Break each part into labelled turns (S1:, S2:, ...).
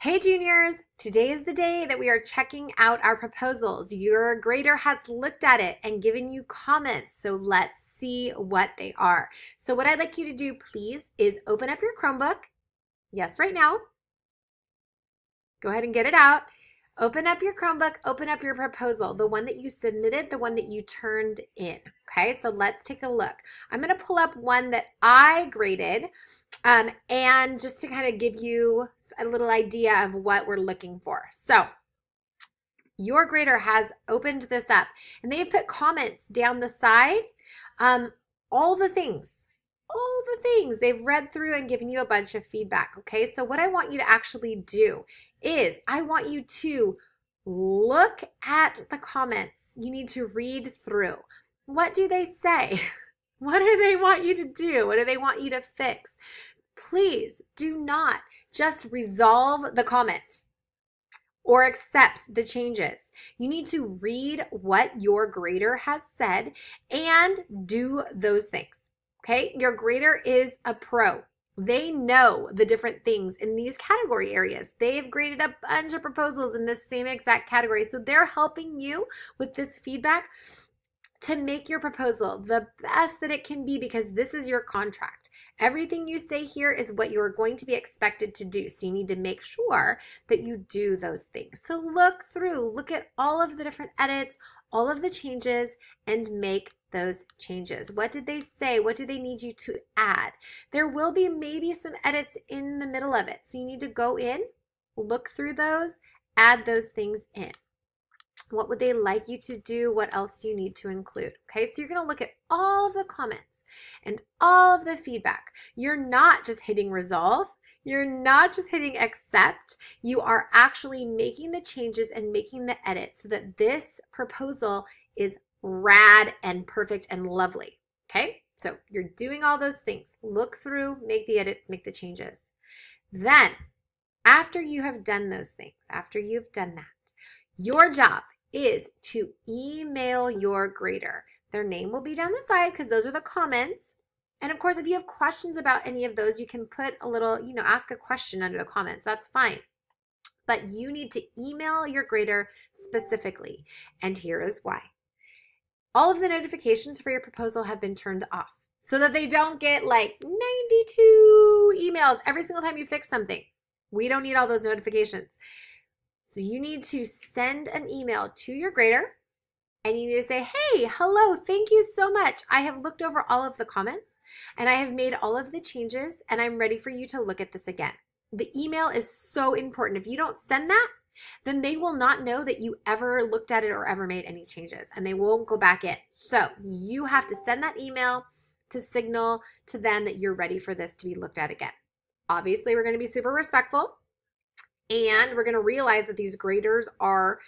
S1: Hey juniors, today is the day that we are checking out our proposals. Your grader has looked at it and given you comments, so let's see what they are. So what I'd like you to do, please, is open up your Chromebook. Yes, right now. Go ahead and get it out. Open up your Chromebook, open up your proposal, the one that you submitted, the one that you turned in. Okay, so let's take a look. I'm going to pull up one that I graded. And just to kind of give you a little idea of what we're looking for. So your grader has opened this up and they've put comments down the side. All the things they've read through and given you a bunch of feedback. Okay, so what I want you to actually do is I want you to look at the comments. You need to read through. What do they say? What do they want you to do? What do they want you to fix? Please do not just resolve the comment or accept the changes. You need to read what your grader has said and do those things. Okay? Your grader is a pro. They know the different things in these category areas. They've graded a bunch of proposals in this same exact category. So they're helping you with this feedback to make your proposal the best that it can be, because this is your contract. Everything you say here is what you're going to be expected to do. So you need to make sure that you do those things. So look through, look at all of the different edits, all of the changes, and make those changes. What did they say? What do they need you to add? There will be maybe some edits in the middle of it. So you need to go in, look through those, add those things in. What would they like you to do? What else do you need to include? Okay, so you're going to look at all of the comments and all of the feedback. You're not just hitting resolve. You're not just hitting accept. You are actually making the changes and making the edits so that this proposal is rad and perfect and lovely. Okay, so you're doing all those things. Look through, make the edits, make the changes. Then, after you have done those things, after you've done that, your job is to email your grader. Their name will be down the side because those are the comments. And of course, if you have questions about any of those, you can put a little, ask a question under the comments. That's fine. But you need to email your grader specifically. And here is why. All of the notifications for your proposal have been turned off so that they don't get like 92 emails every single time you fix something. We don't need all those notifications. So you need to send an email to your grader and you need to say, hey, hello, thank you so much. I have looked over all of the comments and I have made all of the changes and I'm ready for you to look at this again. The email is so important. If you don't send that, then they will not know that you ever looked at it or ever made any changes and they won't go back in. So you have to send that email to signal to them that you're ready for this to be looked at again. Obviously, we're going to be super respectful. And we're going to realize that these graders are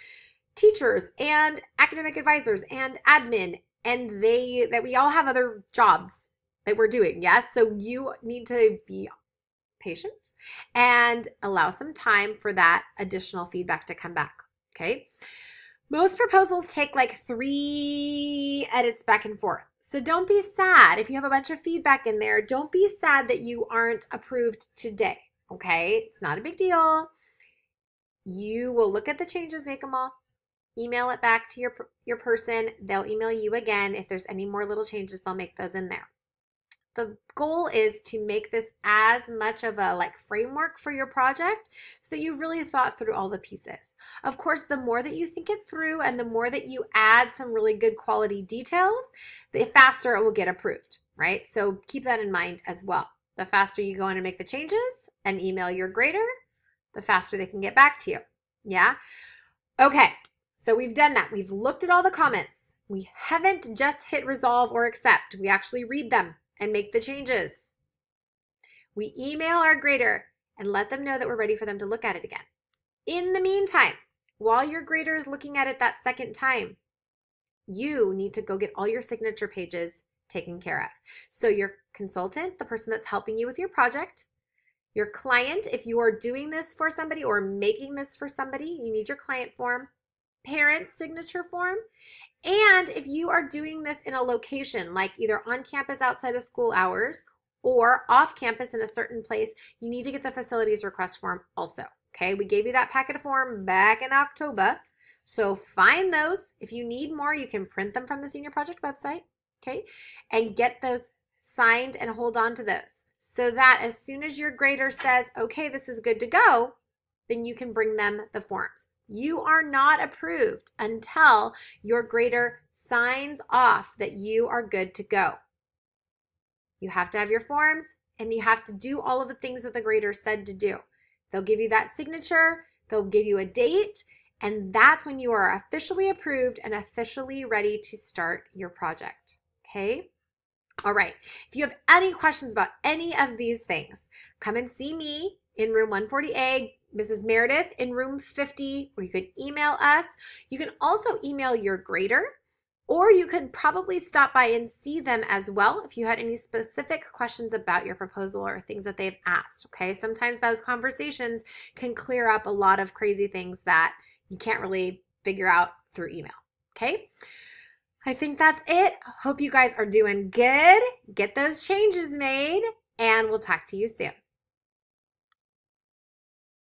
S1: teachers and academic advisors and admin, and that we all have other jobs that we're doing. Yes. So you need to be patient and allow some time for that additional feedback to come back. Okay. Most proposals take like 3 edits back and forth. So don't be sad if you have a bunch of feedback in there. Don't be sad that you aren't approved today. Okay. It's not a big deal. You will look at the changes, make them all, email it back to your person. They'll email you again. If there's any more little changes, they'll make those in there. The goal is to make this as much of a framework for your project so that you really thought through all the pieces. Of course, the more that you think it through and the more that you add some really good quality details, the faster it will get approved, right? So keep that in mind as well. The faster you go in and make the changes and email your grader, the faster they can get back to you. Yeah? Okay, so we've done that. We've looked at all the comments. We haven't just hit resolve or accept. We actually read them and make the changes. We email our grader and let them know that we're ready for them to look at it again. In the meantime, while your grader is looking at it that second time, you need to go get all your signature pages taken care of. So your consultant, the person that's helping you with your project, your client, if you are doing this for somebody or making this for somebody, you need your client form, parent signature form. And if you are doing this in a location, like either on campus outside of school hours or off campus in a certain place, you need to get the facilities request form also. Okay, we gave you that packet of form back in October. So find those. If you need more, you can print them from the senior project website, okay? And get those signed and hold on to those so that as soon as your grader says, okay, this is good to go, then you can bring them the forms. You are not approved until your grader signs off that you are good to go. You have to have your forms and you have to do all of the things that the grader said to do. They'll give you that signature, they'll give you a date, and that's when you are officially approved and officially ready to start your project, okay? All right, if you have any questions about any of these things, come and see me in room 140A, Mrs. Meredith in room 50, or you could email us. You can also email your grader, or you could probably stop by and see them as well if you had any specific questions about your proposal or things that they've asked, okay? Sometimes those conversations can clear up a lot of crazy things that you can't really figure out through email, okay? I think that's it. Hope you guys are doing good. Get those changes made, and we'll talk to you soon.